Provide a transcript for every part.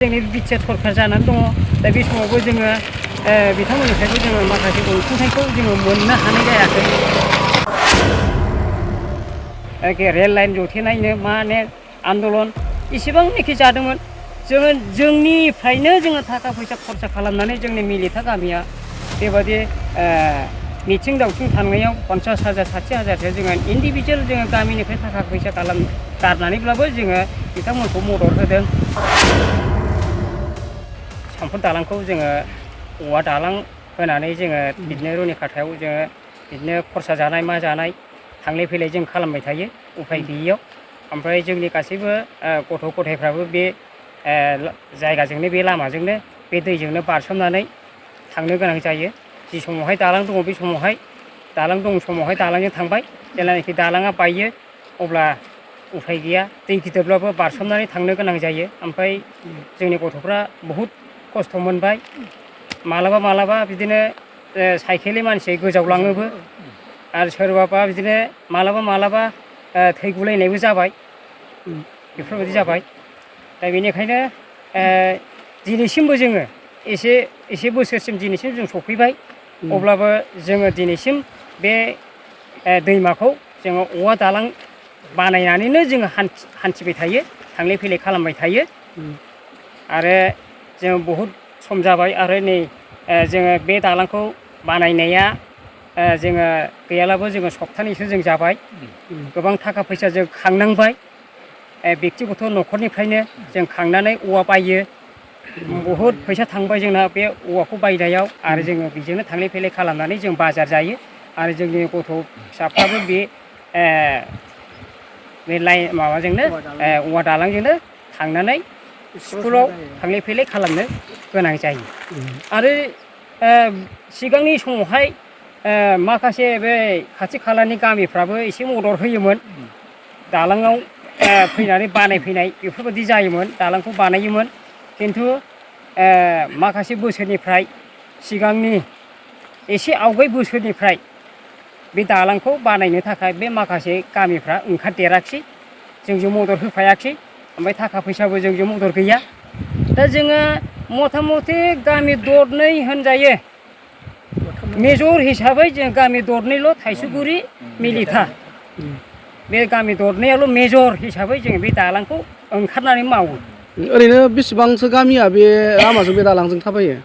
जोंनि बिटिआर सरकार जानानै दङ दा बे समावबो जोङो बिथांमोननिफ्रायबो जोङो माखासे अनसुंथाइखौ जोङो मोननो हानाय जायाखै रेल लाइन जथेनायनो माने आन्दलन इसेबांनाखि जादोंमोन जोङो जोंनिफ्रायनो जोङो थाखा फैसा खरसा खालामनानै जोंनि मिलिटा गामिया बेबादि मिथिं दावथिं थांनायाव 50,000 60,000सो जोङो इन्डिभिजुवेल जोङो गामिनिफ्राय थाखा फैसा गारनानैब्लाबो जोङो बिथांमोनखौ मदद होदों। सामफुर दालांखौ जोङो औवा दालां होनानै जोङो बिदिनो रुनिखाथायाव जोङो बिदिनो खरसा जानाय मा जानाय थांलाय फैलाय जों खालामबाय थायो उफाय गैयियाव ओमफ्राय जोंनि गासैबो गथ' गथायफ्राबो बे जायगाजोंनो बे लामाजोंनो बे दैजोंनो बारसोमनानै थांनो गोनां जायो जि समावहाय दालां दङ बे समावहाय दालां दं समावहाय दालांजों थांबाय जेब्लानाखि दालाङा बायो अब्ला उफाय गैया दै गिदिरब्लाबो बारसोमनानै थांनो गोनां जायो ओमफ्राय जोंनि गथ'फ्रा बहुद खस्थ' मोनबाय मालाबा बिदिनो साइकेलनि मानसि गोजावलाङोबो आरो सोरबाबा बिदिनो मालाबा थै गुलायनायबो जाबाय बेफोरबायदि जाबाय दा बेनिखायनो दिनैसिमबो जोङो एसे बोसोरसिम दिनैसिम जों सफैबाय अब्लाबो जोङो दिनैसिम बे दैमाखौ जोङो औवा दालां बानायनानैनो जोङो हान्थिबाय थायो थांलाय फैलाय खालामबाय थायो आरो जों बहुद सम जाबाय आरो नै जोङो बे दालांखौ बानायनाया जोङो गैयालाबो जोङो सप्तानैसो जों जाबाय गोबां थाखा फैसा जों खांनांबाय बेक्तिगत न'खरनिफ्रायनो जों खांनानै औवा बायो बहुद फैसा थांबाय जोंना बे औवाखौ बायनायाव आरो जोङो बेजोंनो थांलाय फैलाय खालामनानै जों बाजार जायो आरो जोंनि गथ' फिसाफ्राबो बे लाइन माबाजोंनो औवा दालांजोंनो थांनानै स्कुलाव थांलाय फैलाय खालामनो गोनां जायो आरो सिगांनि समावहाय माखासे बे खाथि खालानि गामिफ्राबो एसे मदद होयोमोन दालाङाव फैनानै बानायफैनाय बेफोरबायदि जायोमोन दालांखौ बानायोमोन खिन्थु माखासे बोसोरनिफ्राय सिगांनि एसे आवगाय बोसोरनिफ्राय बे दालांखौ बानायनो थाखाय बे माखासे गामिफ्रा ओंखारदेराखिसै जोंजों मदद होफायाखिसै ओमफ्राय थाखा फैसाबो जोंजों मदद गैया दा जोङो मथा मथि गामि दरनै होनजायो मेजर हिसाबै जों गामि दरनैल' थाइसुगुरि मिलिटा बे गामि दरनैयाल' मेजर हिसाबै जोङो बे दालांखौ ओंखारनानै मावो। ओरैनो बेसेबांसो गामिया बे लामाजों बे दालांजों थाबायो?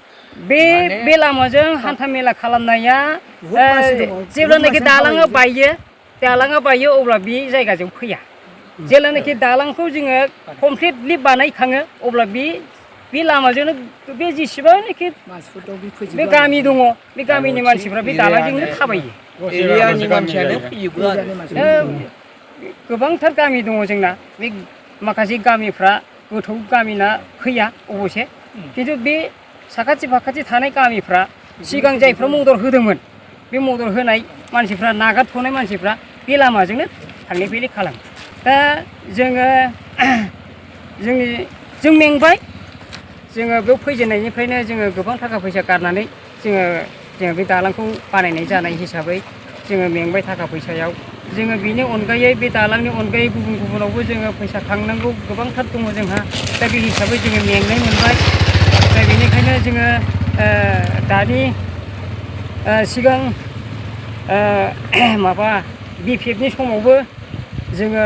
बे लामाजों हान्था मेला खालामनाया जेब्लानाखि दालाङा बायो अब्ला बे जायगाजों फैया जेब्लानाखि दालांखौ जोङो कमप्लिटलि बानायखाङो अब्ला बे लामाजोंनो बे जेसेबांनाखि बे गामि दङ बे गामिनि मानसिफ्रा बे दालांजोंनो थाबायो गोबांथार गामि दङ जोंना बे माखासे गामिफ्रा गोथौ गामिना फैया अबसे खिन्थु बे साखाथि फाखाथि थानाय गामिफ्रा सिगां जायफ्रा मदद होदोंमोन बे मदद होनाय मानसिफ्रा नागारथ'नाय मानसिफ्रा बे लामाजोंनो थांलाय फैलाय खालामो दा जों मेंबाय जोङो बेयाव फैजेननायनिफ्रायनो जोङो गोबां थाखा फैसा गारनानै जोङो बे दालांखौ बानायनाय जानाय हिसाबै जोङो मेंबाय थाखा फैसायाव जोङो बेनि अनगायै बे दालांनि अनगायै गुबुनावबो जोङो फैसा खांनांगौ गोबांथार दङ जोंहा दा बे हिसाबै जोङो मेंनाय मोनबाय दा बेनिखायनो जोङो दानि सिगां माबा BPFनि समावबो जोङो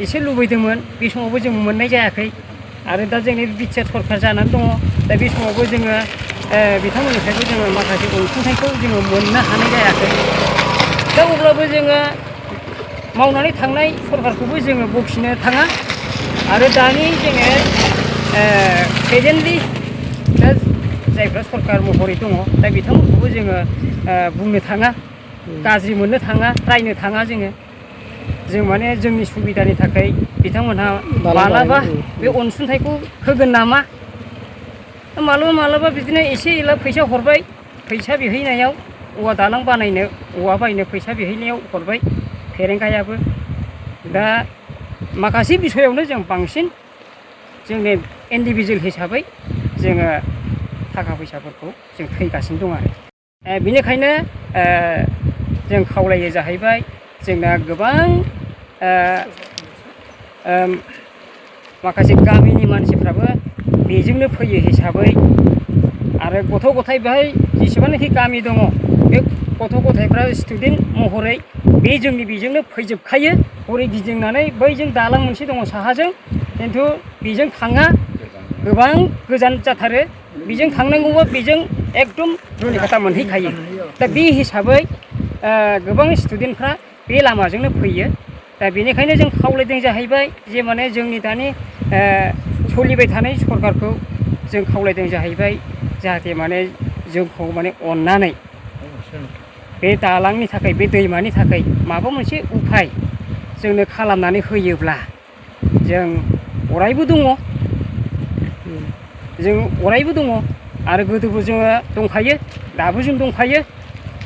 एसे लुबैदोंमोन बे समावबो जों मोननाय जायाखै आरो दा जोंनि बिटिआर सरकार जानानै दङ दा बे समावबो जोङो बिथांमोननिफ्रायबो जोङो माखासे अनसुंथाइखौ जोङो मोननो हानाय जायाखै दा अब्लाबो जोङो मावनानै थांनाय सरकारखौबो जोङो बखिनो थाङा आरो दानि जोङो प्रेजेन्टलि दा जायफ्रा सरकार महरै दङ दा बिथांमोनखौबो जोङो बुंनो थाङा गाज्रि मोननो थाङा रायनो थाङा जों माने जोंनि सुबिदानि थाखाय बिथांमोनहा मालाबा बे अनसुंथाइखौ होगोन नामा मालाबा बिदिनो एसे एला फैसा हरबाय फैसा बिहैनायाव औवा दालां बानायनो औवा बायनो फैसा बिहैनायाव हरबाय फेरेंगायाबो दा माखासे बिसयावनो जों बांसिन जोंनि इन्डिभिजुवेल हिसाबै जोङो थाखा फैसाफोरखौ जों थैगासिनो दं आरो बेनिखायनो जों खावलायो जाहैबाय जोंना गोबां माखासे गामिनि मानसिफ्राबो बेजोंनो फैयो हिसाबै आरो गथ' गथाय बेहाय जेसेबांनाखि गामि दङ बे गथ' गथायफ्रा स्टुडेन्ट महरै बे जोंनि बेजोंनो फैजोबखायो हरै गिदिंनानै बैजों दालां मोनसे दङ साहाजों खिन्थु बेजों थाङा गोबां गोजान जाथारो बेजों थांनांगौबा बेजों एकदम रुनिकाटा मोनहैखायो दा बे हिसाबै गोबां स्टुडेन्टफ्रा बे लामाजोंनो फैयो दा बेनिखायनो जों खावलायदों जाहैबाय जे माने जोंनि दानि सोलिबाय थानाय सरकारखौ जों खावलायदों जाहैबाय जाहाथे माने जोंखौ माने अननानै बे दालांनि थाखाय बे दैमानि थाखाय माबा मोनसे उफाय जोंनो खालामनानै होयोब्ला जों अरायबो दङ आरो गोदोबो जोङो दंखायो दाबो जों दंखायो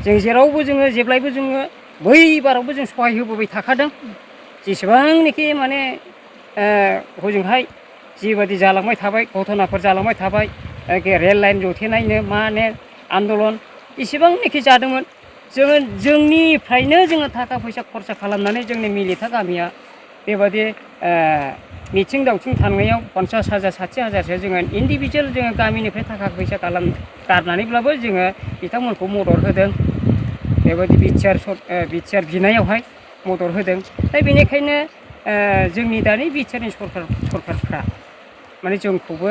जों जेरावबो जोङो जेब्लायबो जोङो बै बारावबो जों सहाय होबोबाय थाखादों जेसेबांनाखि माने हजोंहाय जिबादि जालांबाय थाबाय घटनाफोर जालांबाय थाबाय रेल लाइन जथेनायनो माने आन्दलन इसेबांनाखि जादोंमोन जोङो जोंनिफ्रायनो जोङो थाखा फैसा खरसा खालामनानै जोंनि मिलिटा गामिया बेबादि मिथिं दावथिं थांनायाव 50,000 60,000सो जोङो इन्डिभिजुवेल जोङो गामिनिफ्राय थाखा फैसा गारनानैब्लाबो जोङो बिथांमोनखौ मदद होदों बेबायदि बिटिआर बिनायावहाय मदद होदों दा बेनिखायनो जोंनि दानि बिटिआरनि सरकारफ्रा माने जोंखौबो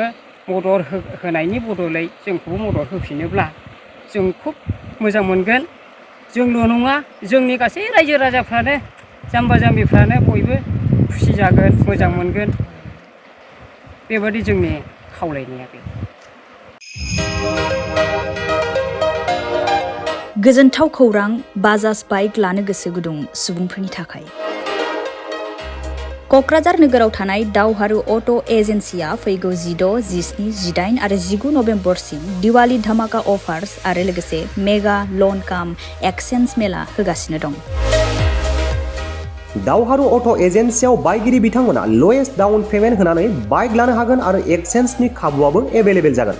मदद होनायनि बदलै जोंखौबो मदद होफिनोब्ला जों खुब मोजां मोनगोन जोंल' नङा जोंनि गासै रायजो राजाफ्रानो जाम्बा जाम्बिफ्रानो बयबो खुसि जागोन मोजां मोनगोन बेबादि जोंनि खावलायनाया बे गोजोनथाव खौरां बाजाज बाइक लानो गोसो गुदुं सुबुंफोरनि थाखाय क'क्राझार नोगोराव थानाय दावहारु अट' एजेन्सिया फैगौ 16, 17, 18 आरो 19 नभेम्बरसिम दिवाली धामाका अफार्स आरो लोगोसे मेगा लन काम एक्सचेन्ज मेला होगासिनो दं। दावहारु अट' एजेन्सियाव बायगिरि बिथांमोना लवेस्ट डाउन पेमेन्ट होनानै बाइक लानो हागोन आरो एक्सचेन्जनि खाबुआबो एभेलेबेल जागोन।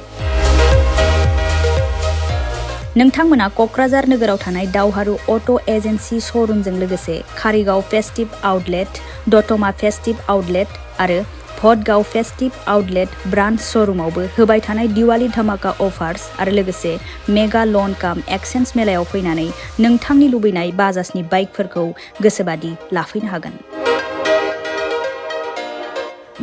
नोंथांमोना क'क्राझार नोगोराव थानाय दावहारु अट' एजेन्सि श'रुमजों लोगोसे कारिगाव फेस्टिभ आउटलेट, दतमा फेस्टिभ आउटलेट आरो भटगाव फेस्टिभ आउटलेट ब्रान्च श'रुमावबो होबाय थानाय दिवाली धामाका अफार्स आरो लोगोसे मेगा लन काम एक्सचेन्ज मेलायाव फैनानै नोंथांनि लुबैनाय बाजाजनि बाइकफोरखौ गोसोबादि लाफैनो हागोन।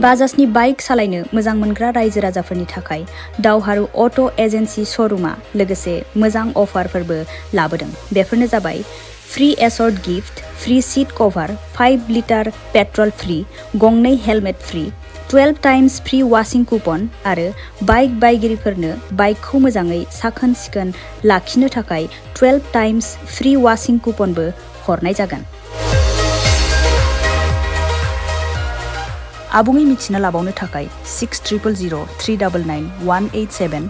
बाजाजनि बाइक सालायनो मोजां मोनग्रा रायजो राजाफोरनि थाखाय दावहारु अट' एजेन्सि श'रुमा लोगोसे मोजां अफारफोरबो लाबोदों। बेफोरनो जाबाय free assured gift, free seat cover, 5 litre petrol free, गंनै helmet free, 12 times free washing coupon आरो बाइक बायगिरिफोरनो बाइकखौ मोजाङै साखोन सिखोन लाखिनो थाखाय 12 टाइम्स फ्री वाशिं कुपनबो हरनाय जागोन। आबुङै मिथिना लाबावनो थाखाय 6000 399 187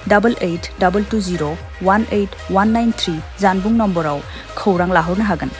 88 220 18193 जानबुं नम्बराव खौरां लाहरनो हागोन।